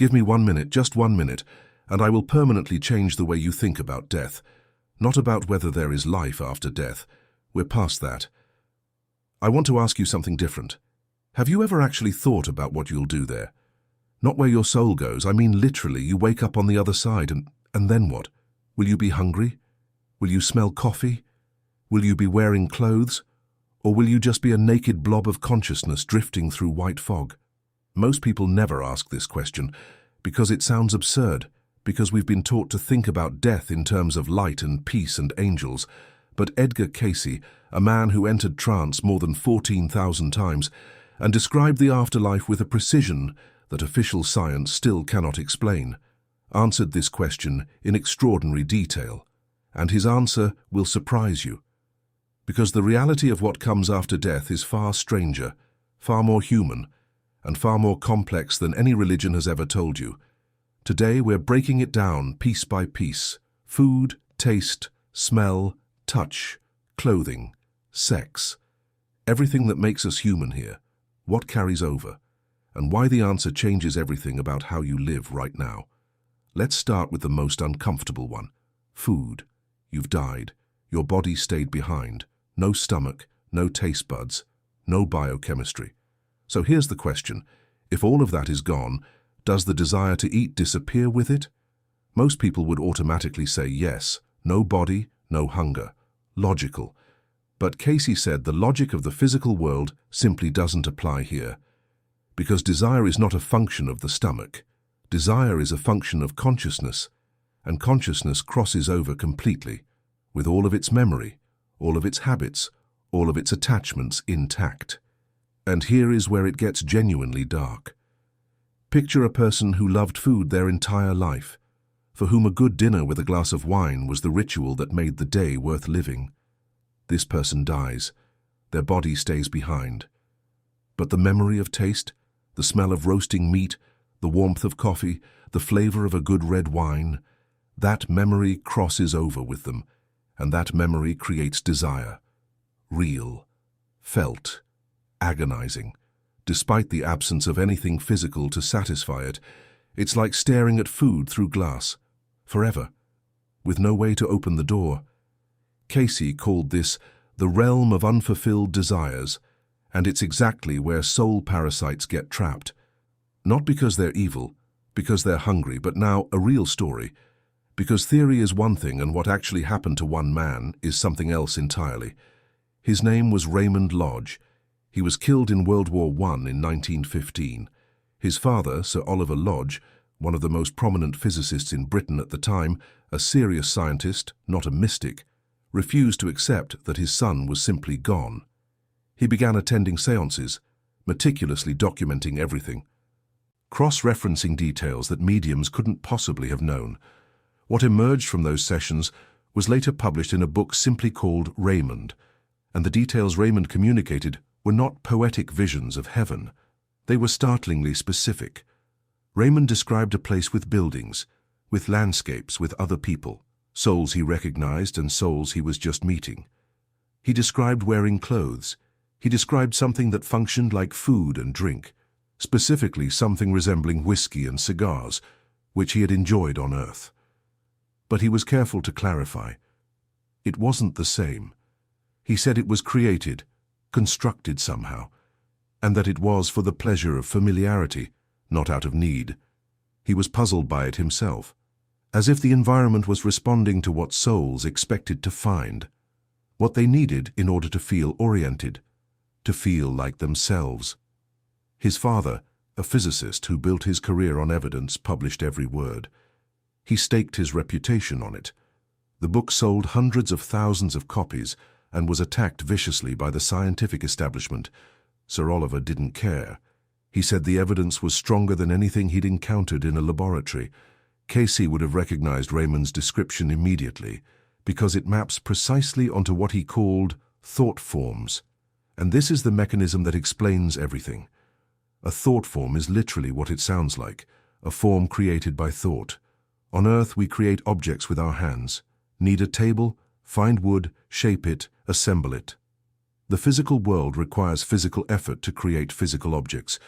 Give me 1 minute, just 1 minute, and I will permanently change the way you think about death. Not about whether there is life after death. We're past that. I want to ask you something different. Have you ever actually thought about what you'll do there? Not where your soul goes, I mean literally, you wake up on the other side and then what? Will you be hungry? Will you smell coffee? Will you be wearing clothes? Or will you just be a naked blob of consciousness drifting through white fog? Most people never ask this question because it sounds absurd, because we've been taught to think about death in terms of light and peace and angels. But Edgar Cayce, a man who entered trance more than 14,000 times and described the afterlife with a precision that official science still cannot explain, answered this question in extraordinary detail. And his answer will surprise you. Because the reality of what comes after death is far stranger, far more human, and far more complex than any religion has ever told you. Today we're breaking it down piece by piece. Food, taste, smell, touch, clothing, sex. Everything that makes us human here. What carries over? And why the answer changes everything about how you live right now. Let's start with the most uncomfortable one. Food. You've died. Your body stayed behind. No stomach, no taste buds, no biochemistry. So here's the question. If all of that is gone, does the desire to eat disappear with it? Most people would automatically say yes. No body, no hunger. Logical. But Cayce said the logic of the physical world simply doesn't apply here. Because desire is not a function of the stomach. Desire is a function of consciousness, and consciousness crosses over completely, with all of its memory, all of its habits, all of its attachments intact. And here is where it gets genuinely dark. Picture a person who loved food their entire life, for whom a good dinner with a glass of wine was the ritual that made the day worth living. This person dies. Their body stays behind. But the memory of taste, the smell of roasting meat, the warmth of coffee, the flavor of a good red wine, that memory crosses over with them, and that memory creates desire. Real, felt, agonizing. Despite the absence of anything physical to satisfy it, it's like staring at food through glass, forever, with no way to open the door. Cayce called this the realm of unfulfilled desires, and it's exactly where soul parasites get trapped. Not because they're evil, because they're hungry, but now a real story. Because theory is one thing and what actually happened to one man is something else entirely. His name was Raymond Lodge. He was killed in World War I in 1915. His father, Sir Oliver Lodge, one of the most prominent physicists in Britain at the time, a serious scientist, not a mystic, refused to accept that his son was simply gone. He began attending seances, meticulously documenting everything, cross-referencing details that mediums couldn't possibly have known. What emerged from those sessions was later published in a book simply called Raymond, and the details Raymond communicated were not poetic visions of heaven. They were startlingly specific. Raymond described a place with buildings, with landscapes, with other people, souls he recognized and souls he was just meeting. He described wearing clothes. He described something that functioned like food and drink, specifically something resembling whiskey and cigars, which he had enjoyed on Earth. But he was careful to clarify. It wasn't the same. He said it was created, constructed somehow, and that it was for the pleasure of familiarity, not out of need. He was puzzled by it himself, as if the environment was responding to what souls expected to find, what they needed in order to feel oriented, to feel like themselves. His father, a physicist who built his career on evidence, published every word. He staked his reputation on it. The book sold hundreds of thousands of copies and was attacked viciously by the scientific establishment. Sir Oliver didn't care. He said the evidence was stronger than anything he'd encountered in a laboratory. Cayce would have recognized Raymond's description immediately, because it maps precisely onto what he called thought forms. And this is the mechanism that explains everything. A thought form is literally what it sounds like, a form created by thought. On Earth, we create objects with our hands. Need a table? Find wood, shape it, assemble it. The physical world requires physical effort to create physical objects.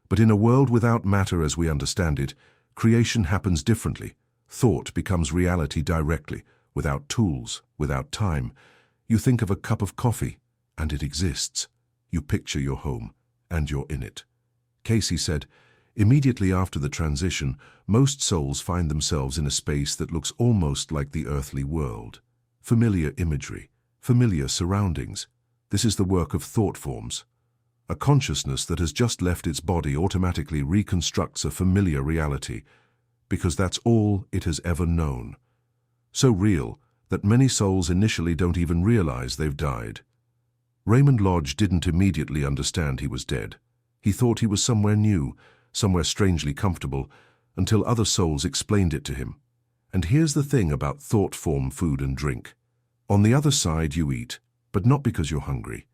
But in a world without matter as we understand it, Creation happens differently. Thought becomes reality directly, without tools, without time. You think of a cup of coffee, and it exists. You picture your home, and you're in it. Cayce said, immediately after the transition, most souls find themselves in a space that looks almost like the earthly world. Familiar imagery, familiar surroundings. This is the work of thought forms. A consciousness that has just left its body automatically reconstructs a familiar reality, because that's all it has ever known. So real that many souls initially don't even realize they've died. Raymond Lodge didn't immediately understand he was dead. He thought he was somewhere new, somewhere strangely comfortable, until other souls explained it to him. And here's the thing about thought form food and drink. On the other side you eat, but not because you're hungry.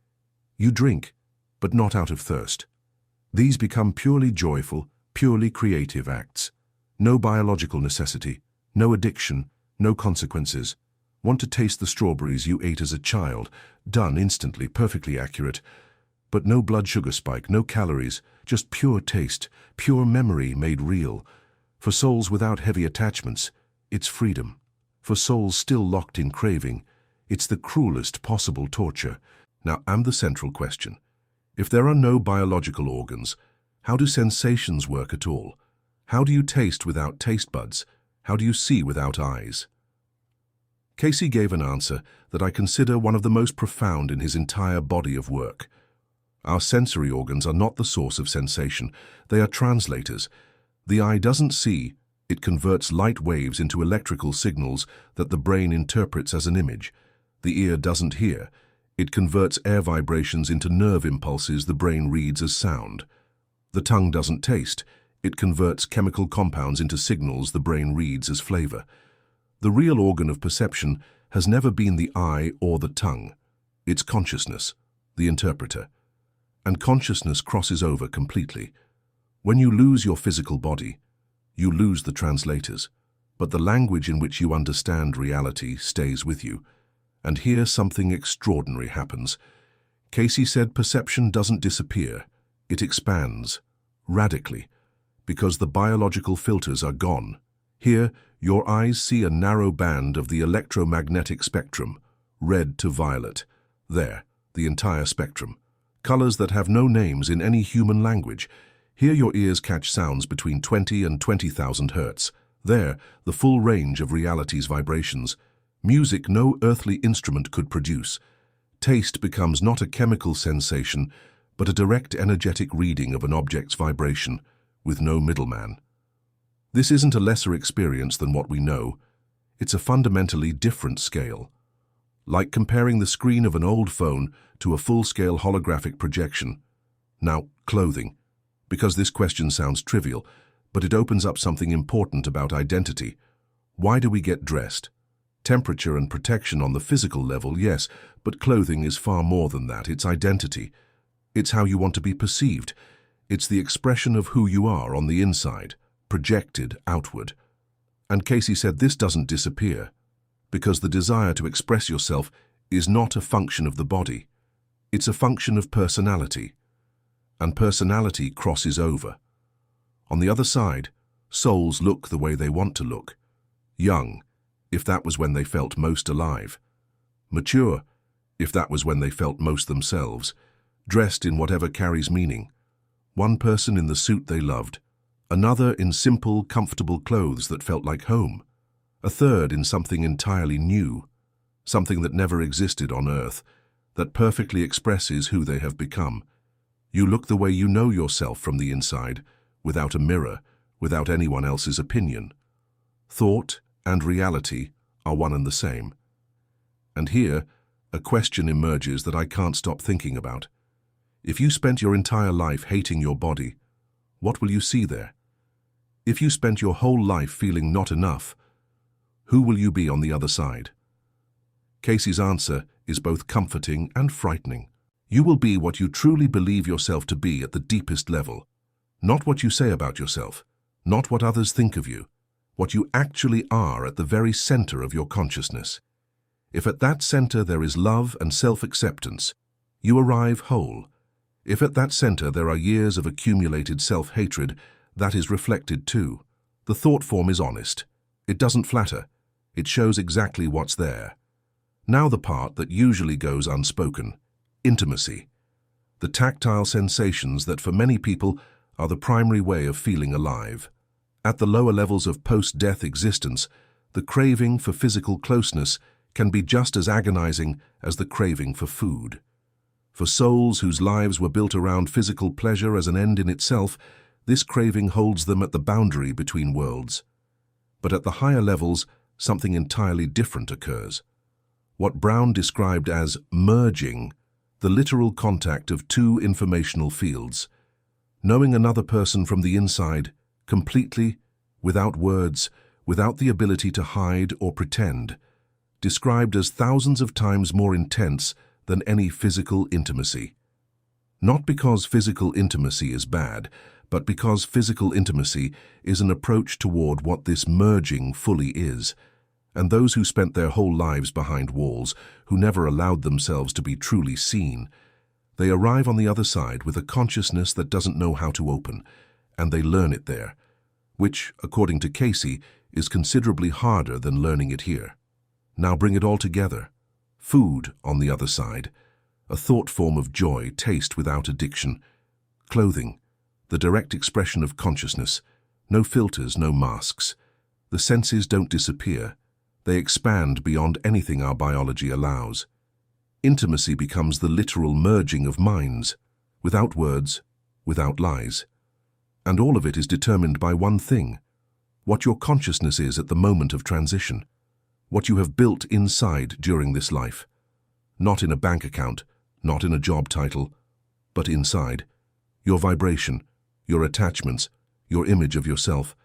You drink, but not out of thirst. These become purely joyful, purely creative acts. No biological necessity, no addiction, no consequences. Want to taste the strawberries you ate as a child? Done instantly, perfectly accurate. But no blood sugar spike, no calories, just pure taste, pure memory made real. For souls without heavy attachments, it's freedom. For souls still locked in craving, it's the cruelest possible torture. Now, the central question. If there are no biological organs, how do sensations work at all? How do you taste without taste buds? How do you see without eyes? Cayce gave an answer that I consider one of the most profound in his entire body of work. Our sensory organs are not the source of sensation. They are translators. The eye doesn't see. It converts light waves into electrical signals that the brain interprets as an image. The ear doesn't hear. It converts air vibrations into nerve impulses the brain reads as sound. The tongue doesn't taste. It converts chemical compounds into signals the brain reads as flavor. The real organ of perception has never been the eye or the tongue. It's consciousness, the interpreter. And consciousness crosses over completely. When you lose your physical body, you lose the translators, but the language in which you understand reality stays with you. And here something extraordinary happens. Cayce said perception doesn't disappear, it expands, radically, because the biological filters are gone. Here, your eyes see a narrow band of the electromagnetic spectrum, red to violet. There, the entire spectrum. Colors that have no names in any human language. Here your ears catch sounds between 20 and 20,000 hertz. There, the full range of reality's vibrations. Music no earthly instrument could produce. Taste becomes not a chemical sensation, but a direct energetic reading of an object's vibration, with no middleman. This isn't a lesser experience than what we know. It's a fundamentally different scale. Like comparing the screen of an old phone to a full-scale holographic projection. Now, clothing. Because this question sounds trivial, but it opens up something important about identity. Why do we get dressed? Temperature and protection on the physical level, yes, but clothing is far more than that. It's identity. It's how you want to be perceived. It's the expression of who you are on the inside, projected outward. And Cayce said this doesn't disappear, because the desire to express yourself is not a function of the body. It's a function of personality. And personality crosses over. On the other side, souls look the way they want to look. Young, if that was when they felt most alive. Mature, if that was when they felt most themselves. Dressed in whatever carries meaning. One person in the suit they loved. Another in simple, comfortable clothes that felt like home. A third in something entirely new. Something that never existed on earth. That perfectly expresses who they have become. You look the way you know yourself from the inside, without a mirror, without anyone else's opinion. Thought and reality are one and the same. And here, a question emerges that I can't stop thinking about. If you spent your entire life hating your body, what will you see there? If you spent your whole life feeling not enough, who will you be on the other side? Cayce's answer is both comforting and frightening. You will be what you truly believe yourself to be at the deepest level. Not what you say about yourself, not what others think of you, what you actually are at the very center of your consciousness. If at that center there is love and self-acceptance, you arrive whole. If at that center there are years of accumulated self-hatred, that is reflected too. The thought form is honest. It doesn't flatter. It shows exactly what's there. Now the part that usually goes unspoken: intimacy. The tactile sensations that for many people are the primary way of feeling alive. At the lower levels of post-death existence, the craving for physical closeness can be just as agonizing as the craving for food. For souls whose lives were built around physical pleasure as an end in itself, this craving holds them at the boundary between worlds. But at the higher levels, something entirely different occurs. What Brown described as merging, the literal contact of two informational fields. Knowing another person from the inside, completely, without words, without the ability to hide or pretend, described as thousands of times more intense than any physical intimacy. Not because physical intimacy is bad, but because physical intimacy is an approach toward what this merging fully is. And those who spent their whole lives behind walls, who never allowed themselves to be truly seen, they arrive on the other side with a consciousness that doesn't know how to open, and they learn it there, which, according to Cayce, is considerably harder than learning it here. Now bring it all together. Food, on the other side, a thought form of joy, taste without addiction. Clothing, the direct expression of consciousness, no filters, no masks. The senses don't disappear. They expand beyond anything our biology allows. Intimacy becomes the literal merging of minds, without words, without lies. And all of it is determined by one thing: what your consciousness is at the moment of transition, what you have built inside during this life. Not in a bank account, not in a job title, but inside. Your vibration, your attachments, your image of yourself.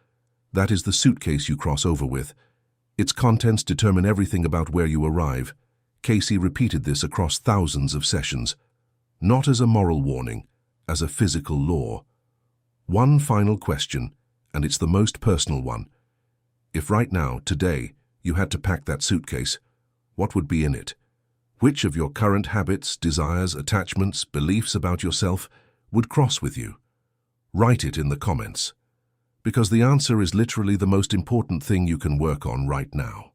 That is the suitcase you cross over with. Its contents determine everything about where you arrive. Cayce repeated this across thousands of sessions, not as a moral warning, as a physical law. One final question, and it's the most personal one. If right now, today, you had to pack that suitcase, what would be in it? Which of your current habits, desires, attachments, beliefs about yourself would cross with you? Write it in the comments, because the answer is literally the most important thing you can work on right now.